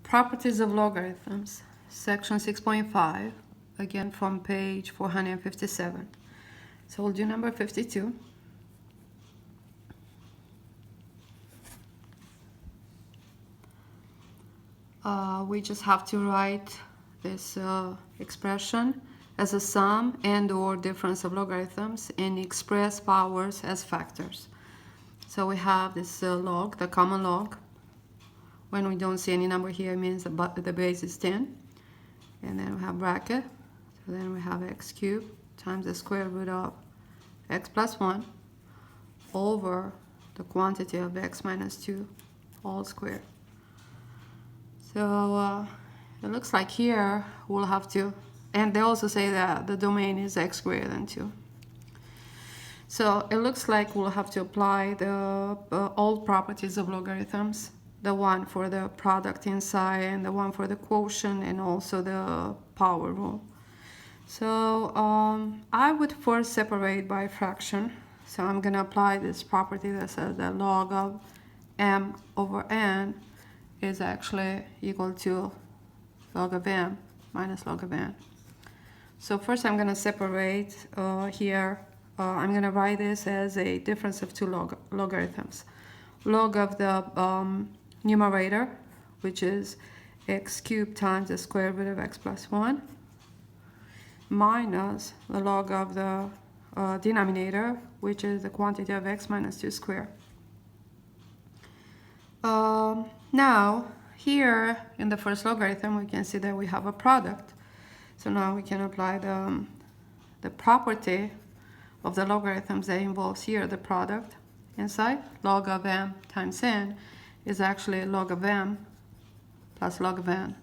Properties of logarithms, section 6.5, again from page 457. So we'll do number 52. We just have to write this expression as a sum and or difference of logarithms and express powers as factors. So we have this log, the common log. When we don't see any number here, it means the base is 10. And then we have bracket. So then we have x cubed times the square root of x plus 1 over the quantity of x minus 2 all squared. So it looks like here we'll have to, and they also say that the domain is x greater than 2. So it looks like we'll have to apply the all properties of logarithms, the one for the product inside and the one for the quotient and also the power rule. So I would first separate by fraction. So I'm going to apply this property that says that log of m over n is actually equal to log of m minus log of n. So first I'm going to separate here. I'm going to write this as a difference of two logarithms. Log of the numerator, which is x cubed times the square root of x plus 1, minus the log of the denominator, which is the quantity of x minus 2 squared. Now, here in the first logarithm, we can see that we have a product. So now we can apply the property of the logarithms that involves here the product inside. Log of m times n is actually log of m plus log of n.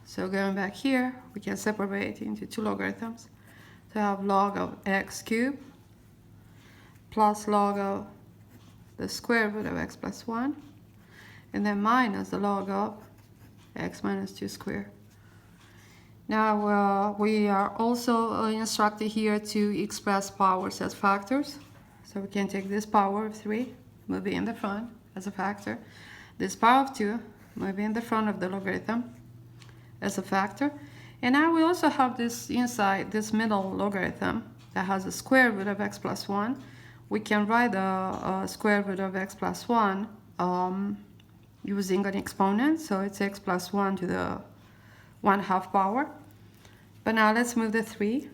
So going back here, we can separate into two logarithms. So I have log of x cubed plus log of the square root of x plus 1, and then minus the log of x minus 2 squared. Now we are also instructed here to express powers as factors. So we can take this power of 3, move it in the front as a factor. This power of 2, move it in the front of the logarithm as a factor. And now we also have this inside, this middle logarithm that has a square root of x plus 1. We can write the square root of x plus 1 using an exponent. So it's x plus 1 to the 1/2 power. But now let's move the 3.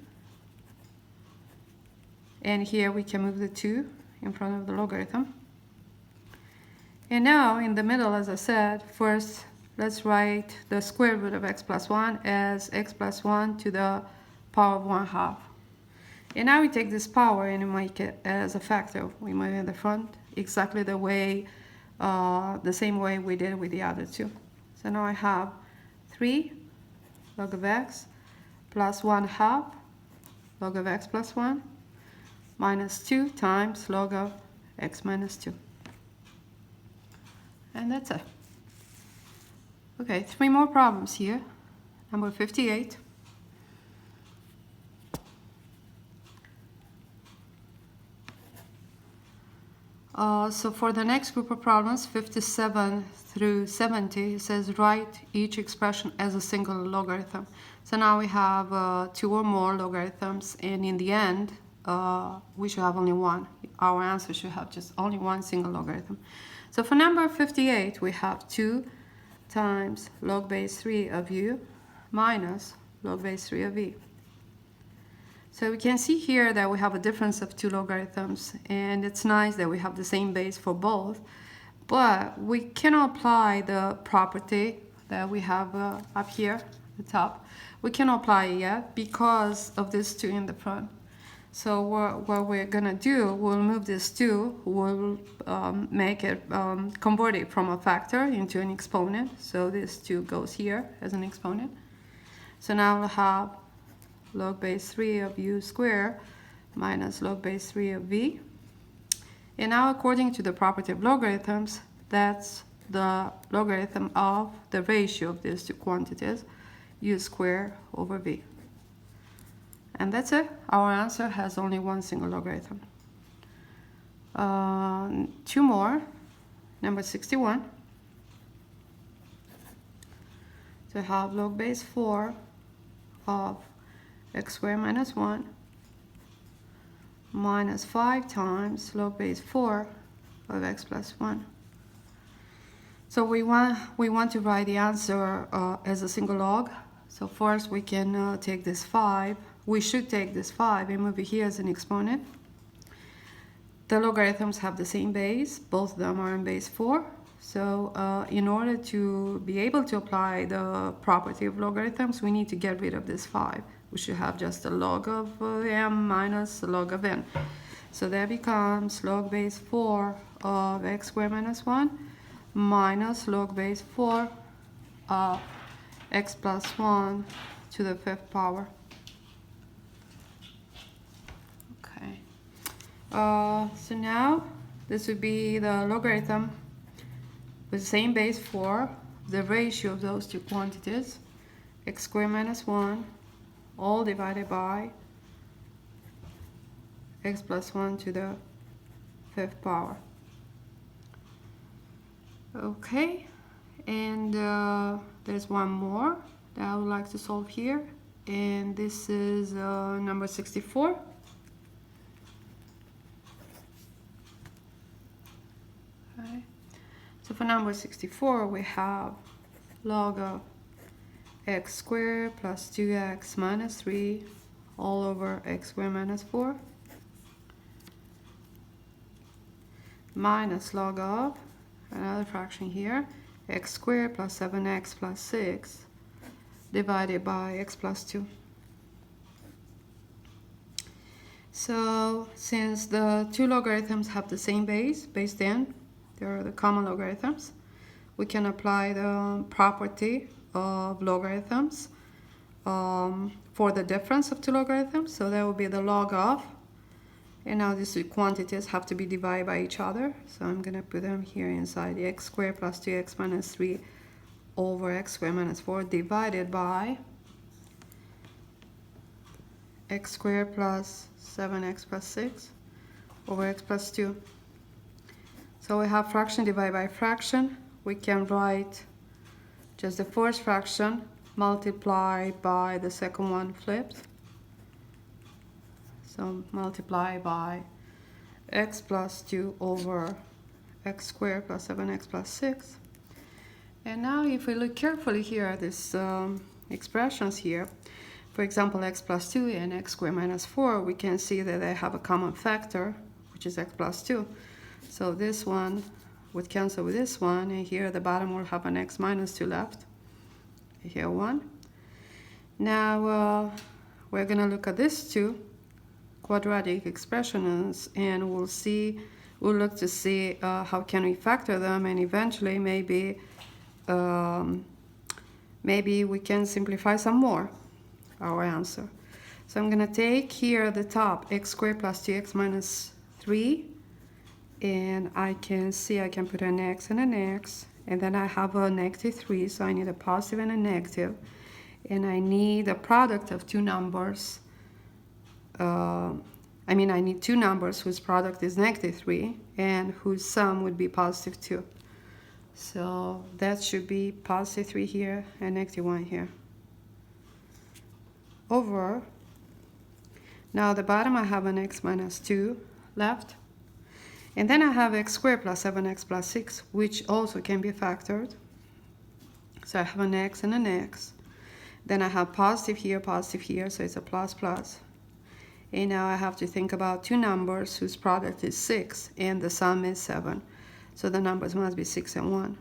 And here we can move the 2 in front of the logarithm. And now in the middle, as I said, first let's write the square root of x plus 1 as x plus 1 to the power of 1/2. And now we take this power and we make it as a factor. We move it in the front exactly the way, the same way we did with the other two. So now I have 3 log of x plus 1/2 log of x plus 1 minus 2 times log of x minus 2. And that's it. Okay, 3 more problems here. Number 58. So for the next group of problems, 57 through 70, it says write each expression as a single logarithm. So now we have 2 or more logarithms, and in the end, we should have only one. Our answer should have just only one single logarithm. So for number 58, we have 2 times log base 3 of u minus log base 3 of v. So we can see here that we have a difference of 2 logarithms, and it's nice that we have the same base for both, but we cannot apply the property that we have up here at the top. We cannot apply it yet because of this 2 in the front. So what we're gonna do, we'll move this 2, we'll make it, convert it from a factor into an exponent. So this 2 goes here as an exponent. So now we'll have log base 3 of u squared minus log base 3 of v. And now according to the property of logarithms, that's the logarithm of the ratio of these two quantities, u squared over v. And that's it. Our answer has only one single logarithm. 2 more. Number 61. So I have log base 4 of x squared minus 1 minus 5 times log base 4 of x plus 1. So we want to write the answer as a single log. So first we can take this 5. We should take this 5 and move it here as an exponent. The logarithms have the same base. Both of them are in base 4. So in order to be able to apply the property of logarithms, we need to get rid of this 5. We should have just a log of m minus a log of n. So that becomes log base 4 of x squared minus 1 minus log base 4 of x plus 1 to the 5th power. Okay. So now this would be the logarithm with the same base 4, the ratio of those two quantities, x squared minus 1, all divided by x plus 1 to the 5th power. Okay, and there's one more that I would like to solve here, and this is number 64. Okay. So for number 64, we have log of x squared plus 2x minus 3 all over x squared minus 4 minus log of another fraction here, x squared plus 7x plus 6 divided by x plus 2. So since the two logarithms have the same base 10, they're the common logarithms, we can apply the property of logarithms for the difference of two logarithms. So that would be the log of, and now these two quantities have to be divided by each other. So I'm going to put them here inside the x squared plus 2x minus 3 over x squared minus 4 divided by x squared plus 7x plus 6 over x plus 2. So we have fraction divided by fraction. We can write just the first fraction multiplied by the second one flipped. So multiply by x plus 2 over x squared plus 7x plus 6. And now if we look carefully here at these expressions here, for example x plus 2 and x squared minus 4, we can see that they have a common factor, which is x plus 2. So this one would cancel with this one, and here at the bottom we'll have an x minus 2 left. Here 1. Now we're going to look at these two quadratic expressions, and we'll look to see how can we factor them, and eventually maybe we can simplify some more our answer. So I'm going to take here at the top x squared plus 2x minus 3, and I can see I can put an x and an x, and then I have a negative 3, so I need a positive and a negative, and I need a product of two numbers. I need two numbers whose product is negative 3 and whose sum would be positive 2. So that should be positive 3 here and negative 1 here. Over, now at the bottom I have an x minus 2 left. And then I have x squared plus 7x plus 6, which also can be factored. So I have an x and an x. Then I have positive here, so it's a plus plus. And now I have to think about two numbers whose product is 6 and the sum is 7. So the numbers must be 6 and 1.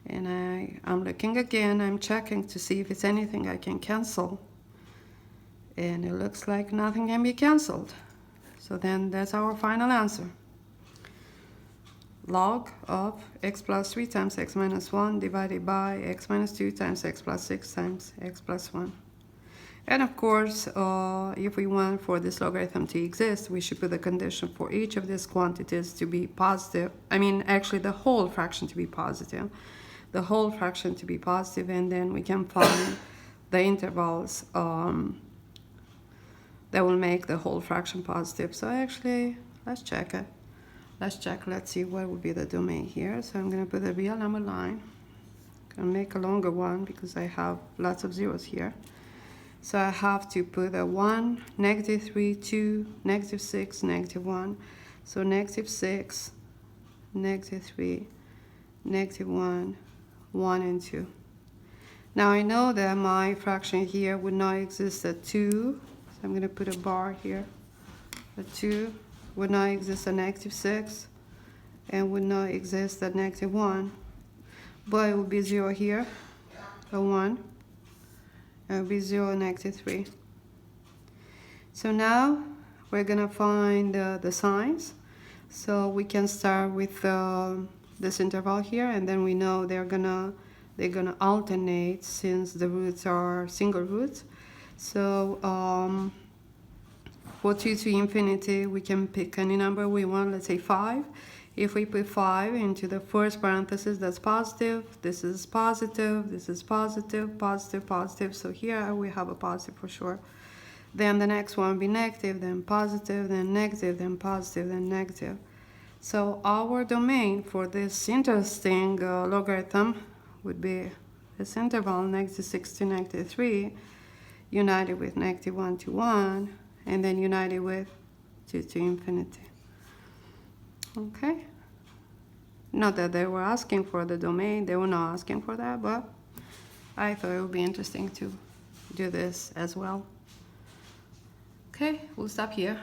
And I'm looking again, I'm checking to see if it's anything I can cancel. And it looks like nothing can be canceled. So then that's our final answer. Log of x plus 3 times x minus 1 divided by x minus 2 times x plus 6 times x plus 1. And of course, if we want for this logarithm to exist, we should put the condition for each of these quantities to be positive. Actually the whole fraction to be positive. The whole fraction to be positive, and then we can find the intervals that will make the whole fraction positive. So actually, let's check it. Let's see what would be the domain here. So I'm going to put a real number line Gonna make a longer one because I have lots of zeros here. So I have to put a 1, -3, 2, -6, -1. So -6, -3, -1, 1 and 2. Now I know that my fraction here would not exist at 2, so I'm going to put a bar here. A 2 would not exist at -6 and would not exist at -1, but it would be 0 here, a 1, and it would be 0 and -3. So now we're going to find the signs. So we can start with this interval here, and then we know they're gonna alternate since the roots are single roots. So for 2 to infinity, we can pick any number we want, let's say 5. If we put 5 into the first parenthesis, that's positive, this is positive, this is positive, positive, positive. So here we have a positive for sure. Then the next one will be negative, then positive, then negative, then positive, then negative. So our domain for this interesting logarithm would be this interval, -6 to -3, united with -1 to 1, and then united with 2 to infinity. Okay? Not that they were asking for the domain, they were not asking for that, but I thought it would be interesting to do this as well. Okay, we'll stop here.